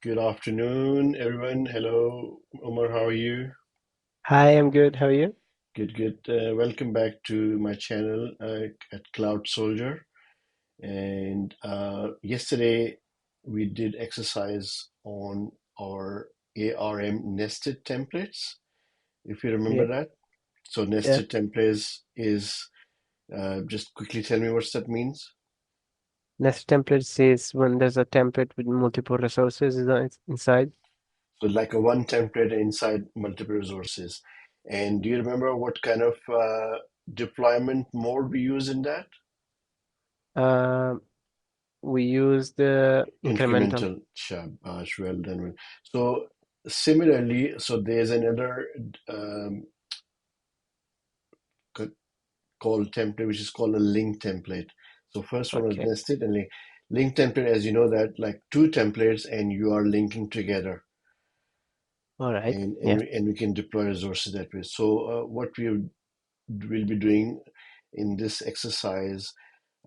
Good afternoon, everyone. Hello, Omar. How are you? Hi, I'm good. How are you? Good, good. Welcome back to my channel at Cloud Soldier. And yesterday we did exercise on our ARM nested templates, if you remember Yeah, that. So yeah. nested templates is just quickly tell me what that means. Nest template says when there's a template with multiple resources inside. So like a one template inside multiple resources. And do you remember what kind of deployment mode we use in that? Um, we use the incremental. Incremental. Shabash, well done. So similarly, so there's another um, c- called template, which is called a link template. So first one was Okay. nested and link template, as you know, that like two templates and you are linking together. All right. And, Yeah. we can deploy resources that way. So what will be doing in this exercise,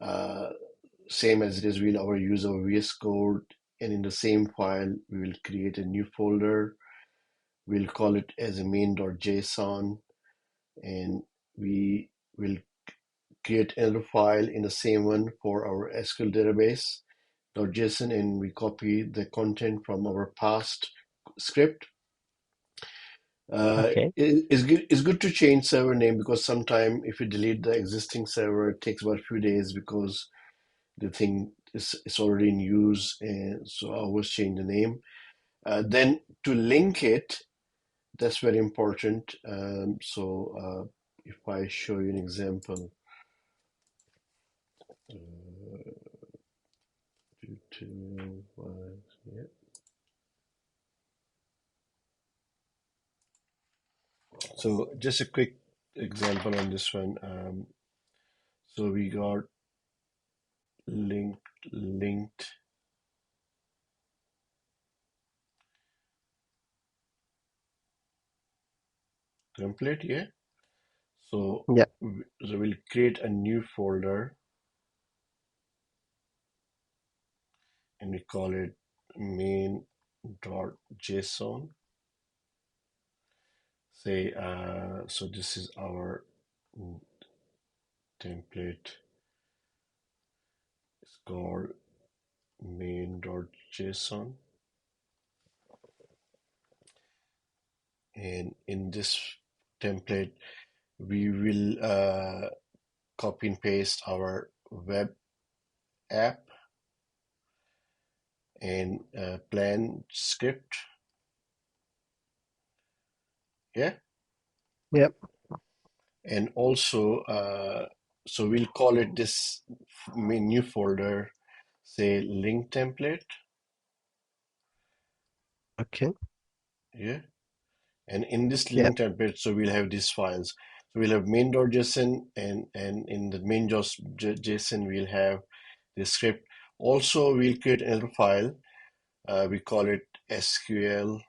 uh, same as it is, we'll our use our VS Code, and in the same file, we will create a new folder. We'll call it as a main.json, and we will create another file in the same one for our SQL database.json, and we copy the content from our past script. Okay. It's good to change server name because sometime if you delete the existing server, it takes about a few days because the thing is already in use, and so I always change the name. Then to link it, that's very important. If I show you an example, yeah. So just a quick example on this one. So we got linked template, yeah. So, Yeah. so we'll create a new folder and we call it main.json. Say, so this is our template. It's called main.json. And in this template, we will copy and paste our web app and plan script. Yeah. Yep. And also, so we'll call it this new folder, say link template. Okay. Yeah. And in this Yep. link template, so we'll have these files. So we'll have main.json, and in the main.json, we'll have the script. Also, we'll create another file. We call it SQL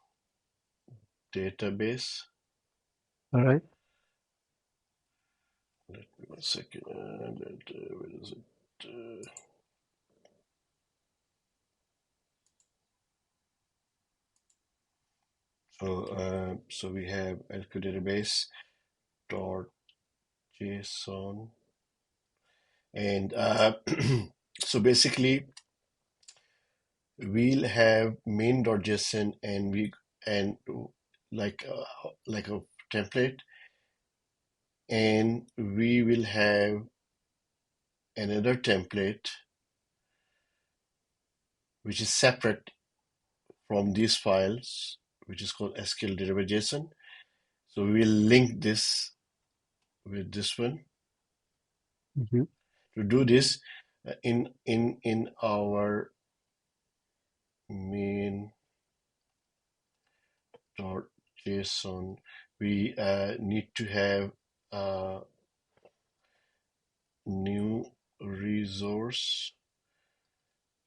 database. All right. Let me 1 second. Where is it? So we have SQL database dot JSON, and so basically we'll have main.json, and like a template, and we will have another template which is separate from these files, which is called SQL database JSON. So we will link this with this one. Mm-hmm. To do this, in our main.json, we need to have a new resource,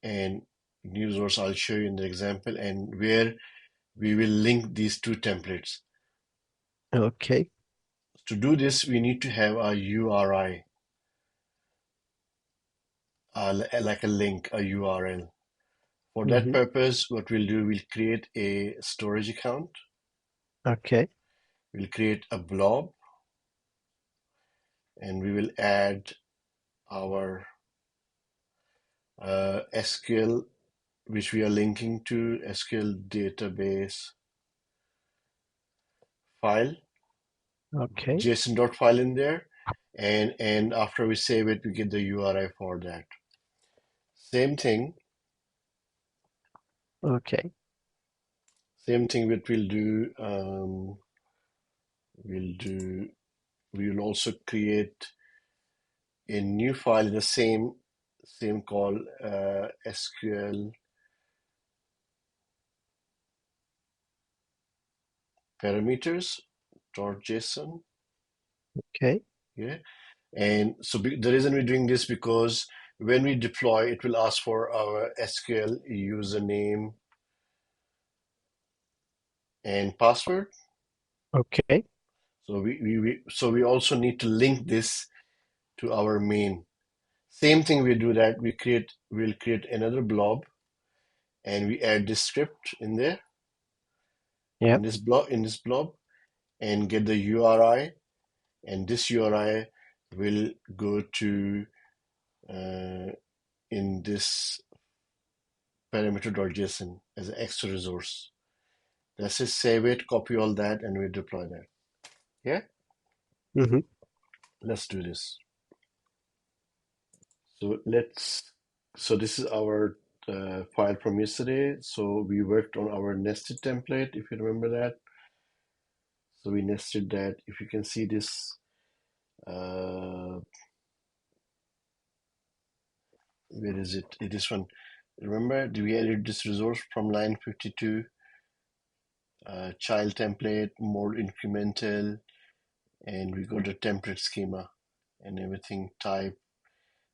and new resource I'll show you in the example, and where we will link these two templates. Okay. To do this, we need to have a URI, like a link, a URL For that Mm-hmm. purpose, what we'll do, we'll create a storage account. Okay. We'll create a blob, and we will add our SQL, which we are linking to SQL database file, Okay. JSON.file in there, and after we save it, we get the URI for that. Same thing, Okay. what we'll do. We will also create a new file in the same called SQL parameters.json. Okay. Yeah, and so the reason we're doing this because when we deploy, it will ask for our SQL username and password. Okay. So we also need to link this to our main. Same thing we do that we'll create another blob and we add this script in there Yep. in this blob and get the URI, and this URI will go to uh, in this parameter.json as an extra resource. Let's just save it, copy all that, and we deploy that. Yeah, Mm-hmm. let's do this. So let's. So this is our file from yesterday. So we worked on our nested template, if you remember that. So we nested that. If you can see this, uh, where is it? This one. Remember, we added this resource from line 52, child template, more incremental, and we got a template schema and everything type.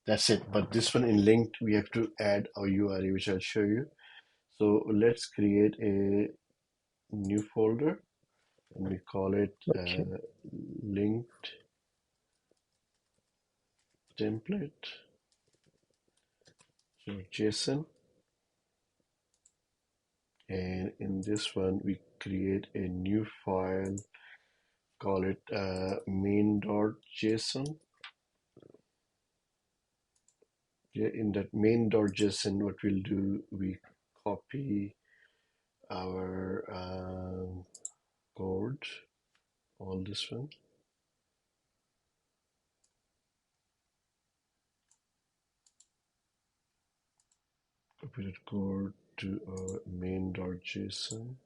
That's it. But this one in linked, we have to add our URI, which I'll show you. So let's create a new folder and we call it Okay. linked template. So JSON. And in this one, we create a new file, call it main.json. Yeah, in that main.json, what we'll do, we copy our code, all this one. Copy that code to main.json.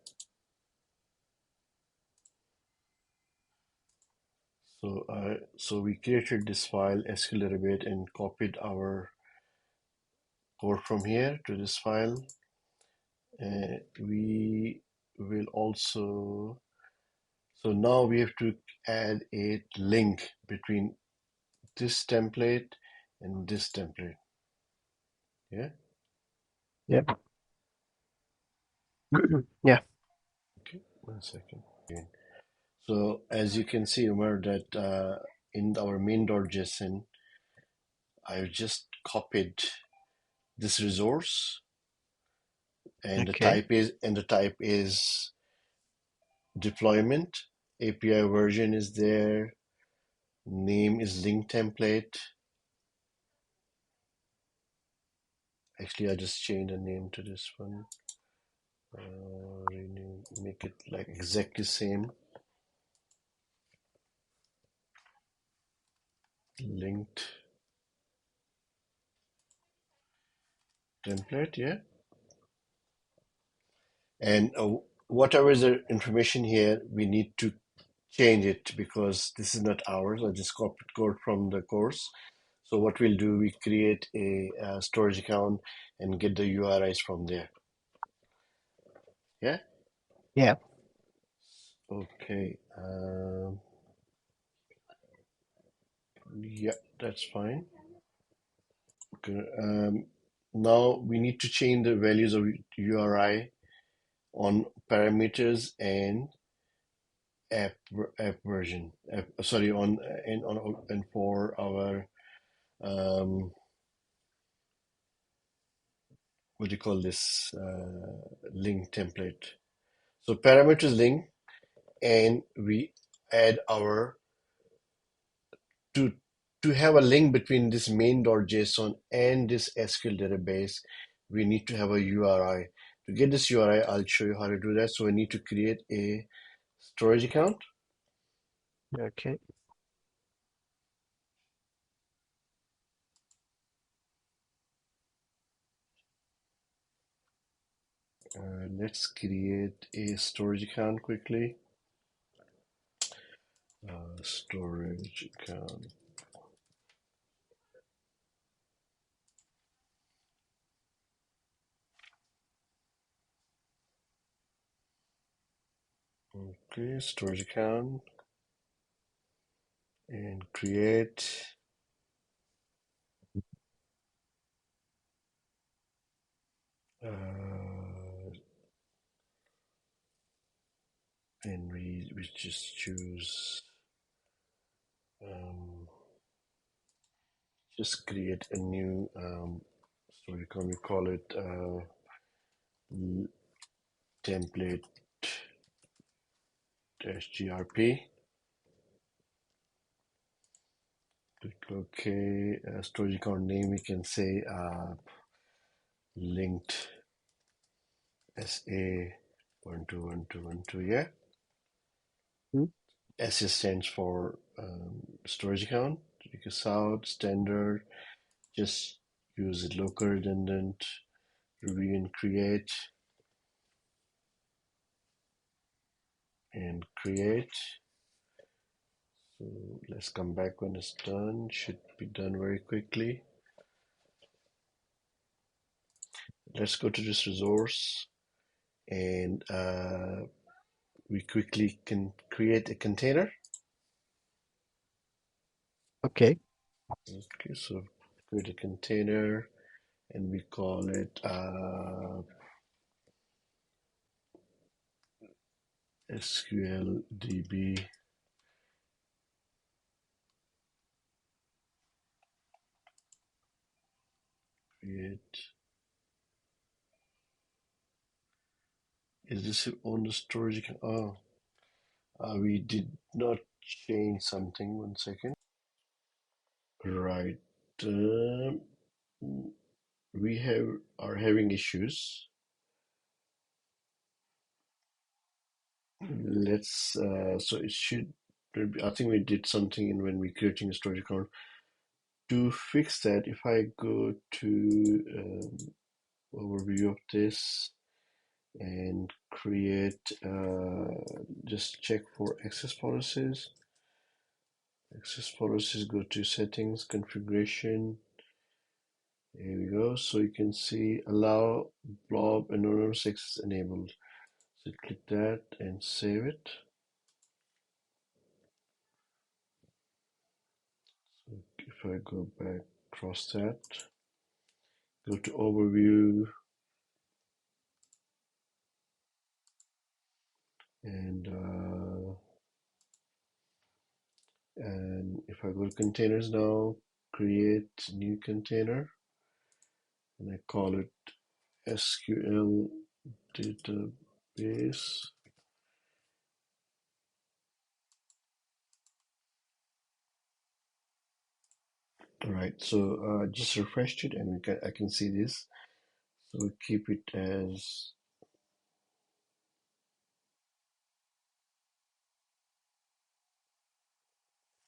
So we created this file SQL Rebate and copied our code from here to this file. We will also, so now we have to add a link between this template and this template. Yeah. Yep. Yeah. Okay. 1 second. Again. So as you can see, Umar, that in our main.json, I've just copied this resource, and Okay. the type is deployment. API version is there. Name is link template. Actually, I just changed the name to this one. Rename, make it like exactly same. Linked template, yeah. And whatever is the information here, we need to change it because this is not ours. I just copied code from the course. So what we'll do, we create a storage account and get the URIs from there. Yeah. Yeah. Okay. Yeah, that's fine. Okay. Now we need to change the values of URI on parameters and app version. Sorry, and for our um, what do you call this, link template. So parameters link, and we add our to to have a link between this main.json and this SQL database. We need to have a URI. To get this URI, I'll show you how to do that. So I need to create a storage account. Okay. Let's create a storage account quickly. Storage account. Okay, storage account, and create. And we just choose, um, just create a new storage account. We call it template grp. Click OK. Storage account name we can say linked SA121212. Yeah, Hmm. SA stands for storage account. Because out standard, just use it local redundant, review and create, and create. So let's come back when it's done. Should be done very quickly. Let's go to this resource, and we quickly can create a container. Okay. Okay, so create a container, and we call it SQLDB create. Is this on the storage account? Oh, we did not change something. 1 second. Right. Um, we are having issues. Let's so it should. I think we did something in when we creating a storage account. To fix that, if I go to overview of this and create, just check for access policies. Access policies, go to settings, configuration. Here we go. So you can see allow blob anonymous access enabled. So click that and save it. So if I go back across that, go to overview, and if I go to containers now, create new container, and I call it SQL database. All right, so just refreshed it, and I can see this. So we keep it as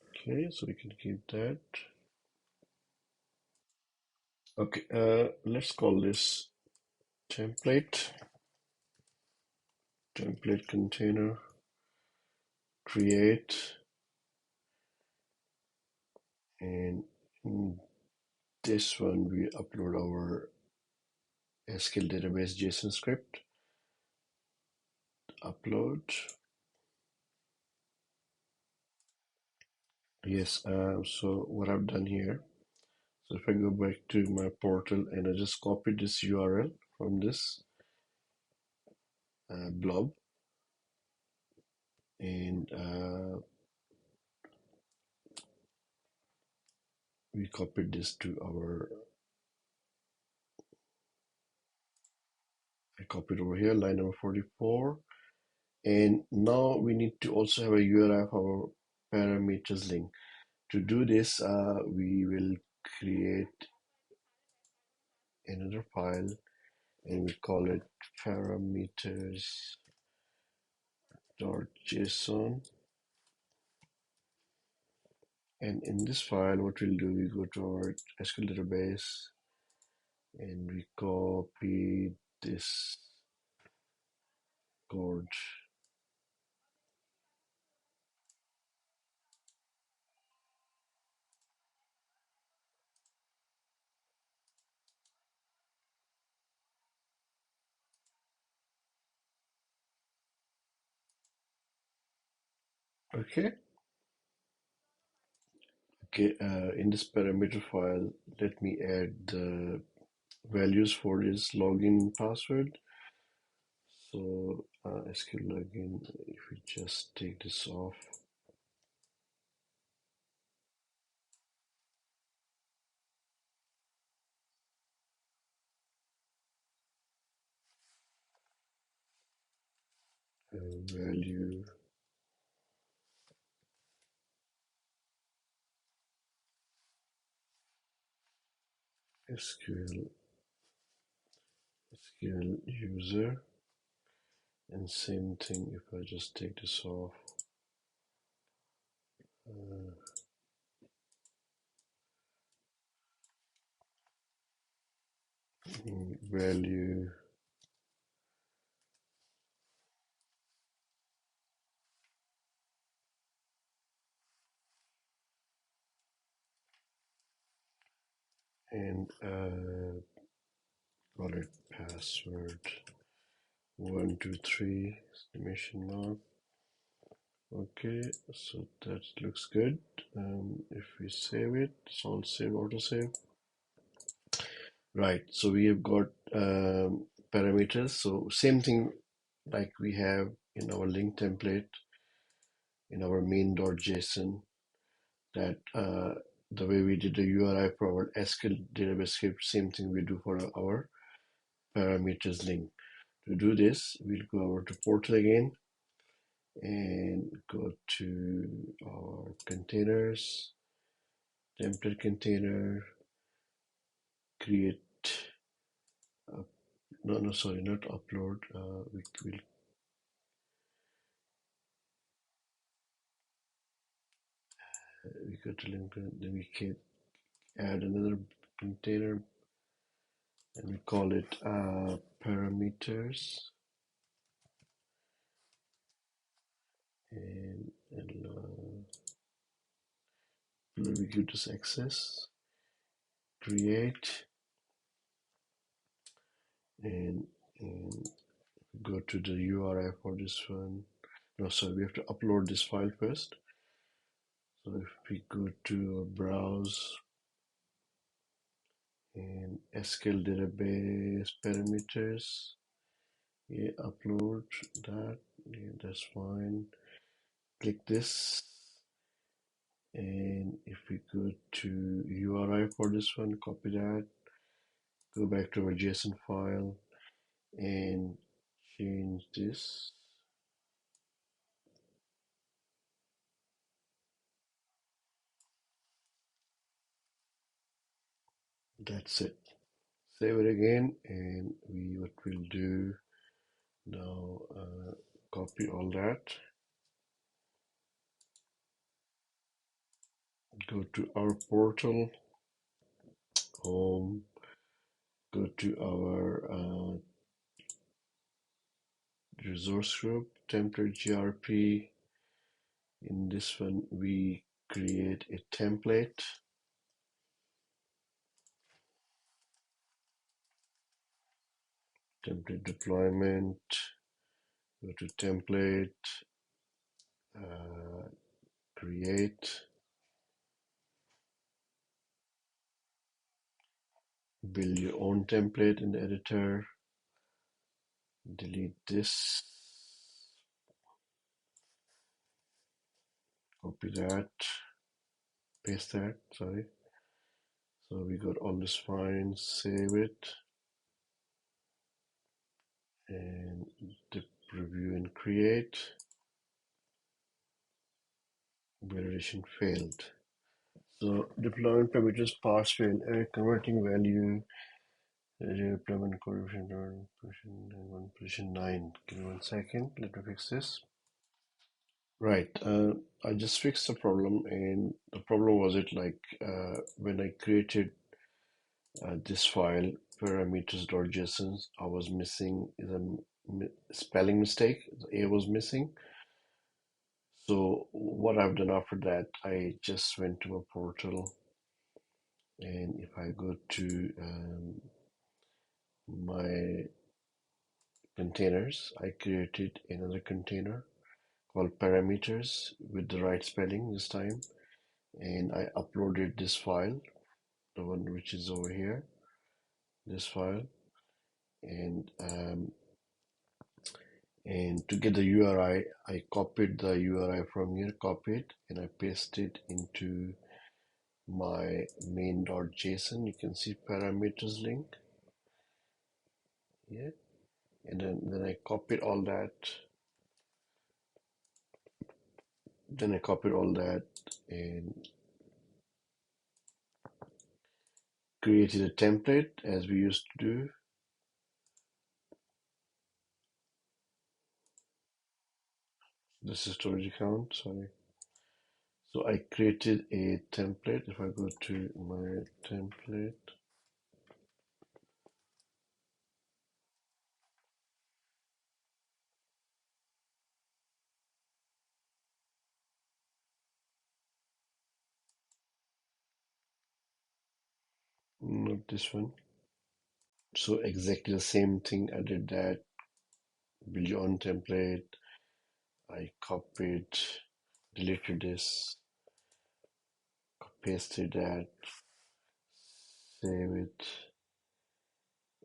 okay. So we can keep that. Okay, let's call this template container create, and in this one we upload our SQL database JSON script. Upload. Yes, so what I've done here, so if I go back to my portal and I just copy this URL from this blob, and we copied this to our I copied over here, line number 44. And now we need to also have a URI of our parameters link. To do this, we will create another file and we call it parameters.json. And in this file, what we'll do, we go to our SQL database and we copy this code. Okay. Okay. In this parameter file, let me add the values for this login password. So SQL login, if we just take this off, value SQL user, and same thing if I just take this off, uh, value and call it password 123 exclamation mark. Okay, so that looks good. If we save it, it's all save, auto save. Right, so we have got parameters. So same thing like we have in our link template in our main.json, that the way we did the URI for our SQL database script, same thing we do for our parameters link. To do this, we'll go over to portal again and go to our containers, template container, create, no, sorry, not upload. We go to link, then we can add another container and we call it parameters, and we give this access, create, and, and go to the URI for this one. No, sorry, we have to upload this file first. So if we go to browse and SQL database parameters, yeah, upload that, yeah, that's fine. Click this, and if we go to URI for this one, copy that, go back to our JSON file and change this. That's it. Save it again, and what we'll do now, copy all that, go to our portal, home, go to our resource group, template GRP. In this one, we create a template, template deployment, go to template, create, build your own template in the editor, delete this, copy that, paste that, sorry. So we got all this fine, save it. and dip review and create. Validation failed. So deployment parameters pass fail. Converting value. Deployment coefficient position 9. Give me 1 second. Let me fix this. Right. I just fixed the problem, and the problem was it like when I created this file parameters.json, I was missing the spelling mistake. The A was missing. So what I've done after that, I just went to a portal, and if I go to my containers, I created another container called parameters with the right spelling this time, and I uploaded this file, the one which is over here, this file, and to get the URI, I copied the URI from here, copied, and I pasted into my main.json. You can see parameters link, yeah, and then I copied all that. Then I copied all that and created a template as we used to do. This is storage account, sorry. So I created a template. If I go to my template, not this one. So exactly the same thing. I did that. Build your own template. I copied, deleted this, pasted that, save it,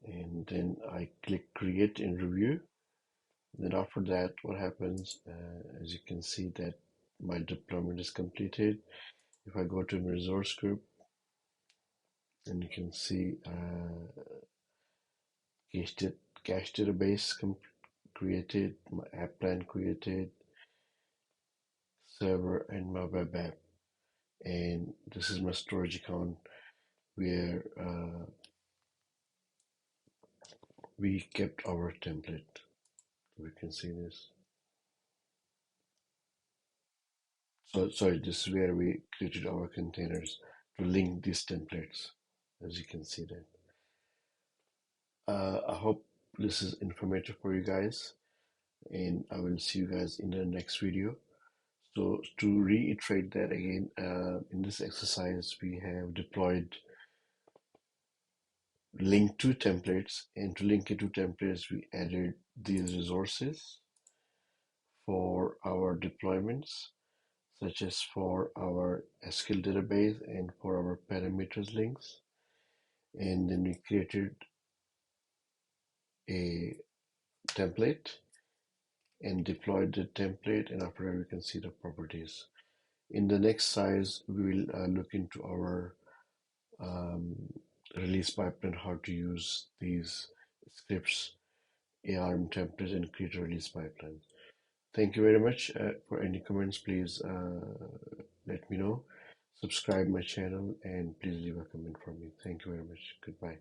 and then I click create and review. Then after that, what happens, as you can see that my deployment is completed. If I go to my resource group, and you can see cache database created, my app plan created, server, and my web app. And this is my storage account where we kept our template. We can see this. So sorry, this is where we created our containers to link these templates, as you can see that. I hope this is informative for you guys, and I will see you guys in the next video. So to reiterate that again, in this exercise, we have deployed link to templates, and to link it to templates, we added these resources for our deployments, such as for our SQL database and for our parameters links. And then we created a template and deployed the template, and after that we can see the properties. In the next size, we will look into our um, release pipeline, how to use these scripts, ARM templates, and create a release pipeline. Thank you very much. For any comments, please let me know. Subscribe my channel and please leave a comment for me. Thank you very much. Goodbye.